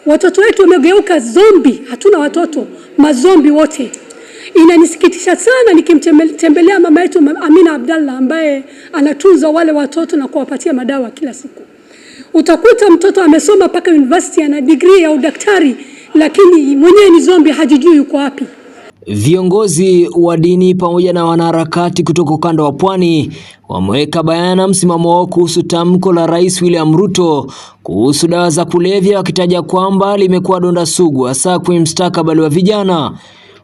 Watoto wetu wamegeuka zombi, hatuna watoto, mazombi wote. Inanisikitisha sana nikimtembelea mama yetu Amina Abdallah ambaye anatunza wale watoto na kuwapatia madawa kila siku. Utakuta mtoto amesoma mpaka university, ana degree ya udaktari, lakini mwenyewe ni zombi, hajijui yuko wapi. Viongozi wa dini pamoja na wanaharakati kutoka ukanda wa Pwani wameweka bayana msimamo wao kuhusu tamko la Rais William Ruto kuhusu dawa za kulevya, wakitaja kwamba limekuwa donda sugu hasa kwa mustakabali wa vijana.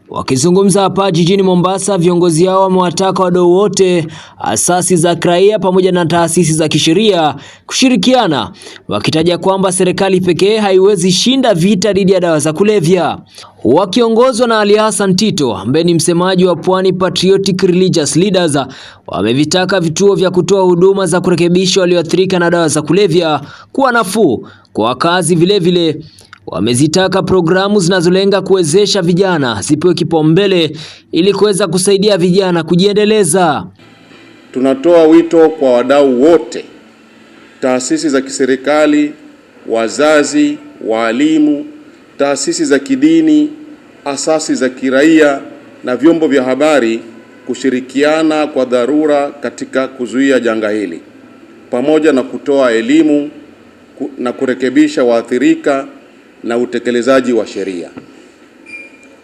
Wakizungumza hapa jijini Mombasa, viongozi hao wamewataka wadau wote, asasi za kiraia pamoja na taasisi za kisheria kushirikiana, wakitaja kwamba serikali pekee haiwezi shinda vita dhidi ya dawa za kulevya. Wakiongozwa na Ali Hassan Tito ambaye ni msemaji wa Pwani Patriotic Religious Leaders, wamevitaka vituo vya kutoa huduma za kurekebisha walioathirika na dawa za kulevya kuwa nafuu kwa wakazi. Vile wamezitaka programu zinazolenga kuwezesha vijana zipewe kipaumbele ili kuweza kusaidia vijana kujiendeleza. Tunatoa wito kwa wadau wote, taasisi za kiserikali, wazazi, walimu, taasisi za kidini, asasi za kiraia na vyombo vya habari kushirikiana kwa dharura katika kuzuia janga hili, pamoja na kutoa elimu na kurekebisha waathirika na utekelezaji wa sheria.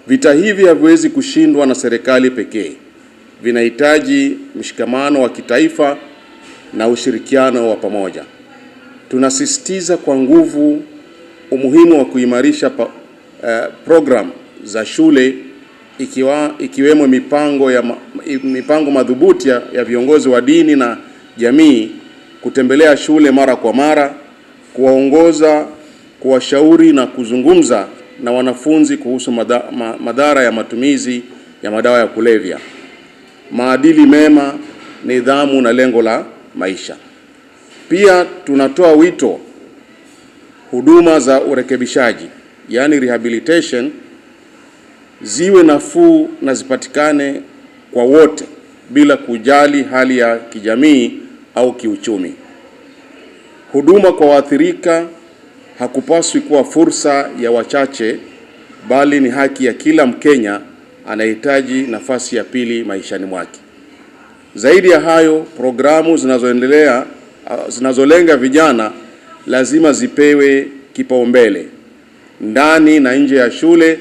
Vita hivi haviwezi kushindwa na serikali pekee. Vinahitaji mshikamano wa kitaifa na ushirikiano wa pamoja. Tunasisitiza kwa nguvu umuhimu wa kuimarisha program za shule, ikiwemo mipango madhubuti ya viongozi wa dini na jamii kutembelea shule mara kwa mara, kuwaongoza, kuwashauri na kuzungumza na wanafunzi kuhusu madhara ya matumizi ya madawa ya kulevya, maadili mema, nidhamu na lengo la maisha. Pia tunatoa wito huduma za urekebishaji, yani rehabilitation, ziwe nafuu na zipatikane kwa wote bila kujali hali ya kijamii au kiuchumi. Huduma kwa waathirika hakupaswi kuwa fursa ya wachache, bali ni haki ya kila Mkenya anayehitaji nafasi ya pili maishani mwake. Zaidi ya hayo, programu zinazolenga vijana lazima zipewe kipaumbele ndani na nje ya shule,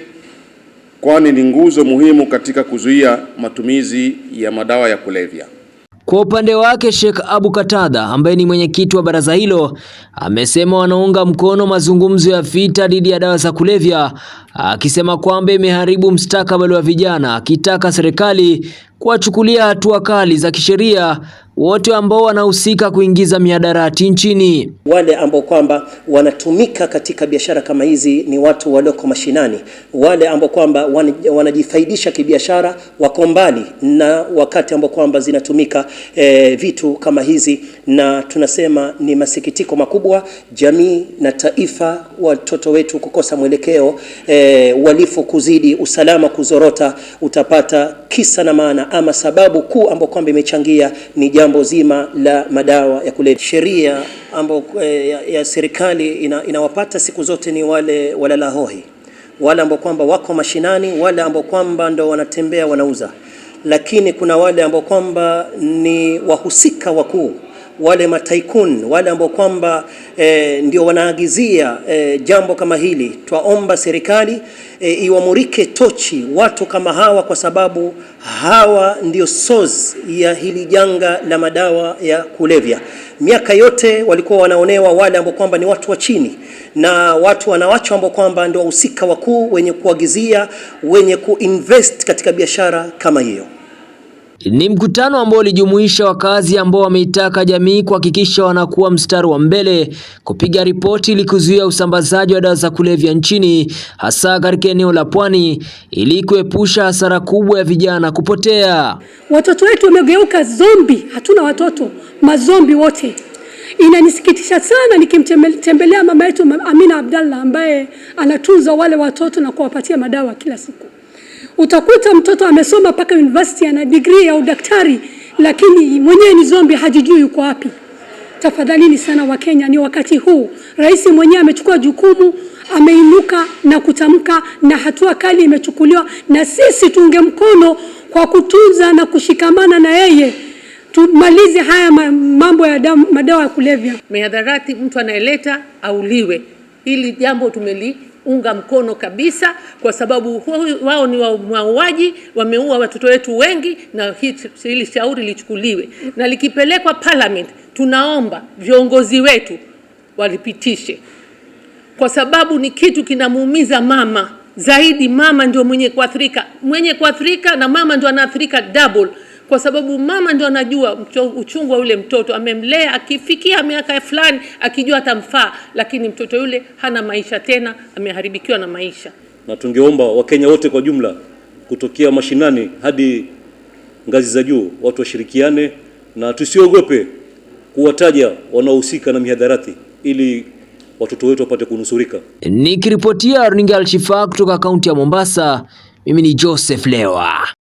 kwani ni nguzo muhimu katika kuzuia matumizi ya madawa ya kulevya. Kwa upande wake, Sheikh Abu Katada ambaye ni mwenyekiti wa baraza hilo amesema wanaunga mkono mazungumzo ya vita dhidi ya dawa za kulevya, akisema kwamba imeharibu mustakabali wa vijana, akitaka serikali kuwachukulia hatua kali za kisheria wote ambao wanahusika kuingiza mihadarati nchini. Wale ambao kwamba wanatumika katika biashara kama hizi ni watu walioko mashinani. Wale ambao kwamba wanajifaidisha kibiashara wako mbali na wakati ambao kwamba zinatumika vitu kama hizi, na tunasema ni masikitiko makubwa jamii na taifa, watoto wetu kukosa mwelekeo, walifu kuzidi, usalama kuzorota. Utapata kisa na maana ama sababu kuu ambao kwamba imechangia ni jambo zima la madawa ya kulevya. Sheria ambao ya serikali inawapata siku zote ni wale walala hoi, wale ambao kwamba wako mashinani, wale ambao kwamba ndo wanatembea wanauza. Lakini kuna wale ambao kwamba ni wahusika wakuu, wale mataikun, wale ambao kwamba ndio wanaagizia jambo kama hili. Twaomba serikali iwamurike tochi watu kama hawa, kwa sababu hawa ndio source ya hili janga la madawa ya kulevya. Miaka yote walikuwa wanaonewa wale ambao kwamba ni watu wa chini, na watu wanawachwa ambao kwamba ndio wahusika wakuu wenye kuagizia, wenye kuinvest katika biashara kama hiyo. Ni mkutano ambao ulijumuisha wakazi ambao wameitaka jamii kuhakikisha wanakuwa mstari wa mbele kupiga ripoti ili kuzuia usambazaji wa dawa za kulevya nchini, hasa katika eneo la Pwani, ili kuepusha hasara kubwa ya vijana kupotea. Watoto wetu wamegeuka zombi, hatuna watoto, mazombi wote. Inanisikitisha sana nikimtembelea mama yetu Amina Abdallah ambaye anatunza wale watoto na kuwapatia madawa kila siku. Utakuta mtoto amesoma mpaka university, ana degree ya udaktari, lakini mwenyewe ni zombi, hajijui yuko wapi. Tafadhalini sana wa Kenya, ni wakati huu. Rais mwenyewe amechukua jukumu, ameinuka na kutamka, na hatua kali imechukuliwa, na sisi tuunge mkono kwa kutunza na kushikamana na yeye. Tumalize haya mambo ya madawa ya kulevya. Mihadarati mtu anayeleta auliwe. Hili jambo tumeliunga mkono kabisa, kwa sababu wao ni wauaji, wameua watoto wetu wengi, na hili shauri lichukuliwe na likipelekwa parliament. Tunaomba viongozi wetu walipitishe, kwa sababu ni kitu kinamuumiza mama zaidi. Mama ndio mwenye kuathirika, na mama ndio anaathirika double, kwa sababu mama ndio anajua uchungu wa yule mtoto. Amemlea, akifikia miaka fulani akijua atamfaa, lakini mtoto yule hana maisha tena, ameharibikiwa na maisha. Na tungeomba Wakenya wote kwa jumla, kutokea mashinani hadi ngazi za juu, watu washirikiane na tusiogope kuwataja wanaohusika na mihadarati ili watoto wetu wapate kunusurika. Nikiripotia runinga Al Shifaa kutoka kaunti ya Mombasa, mimi ni Joseph Lewa.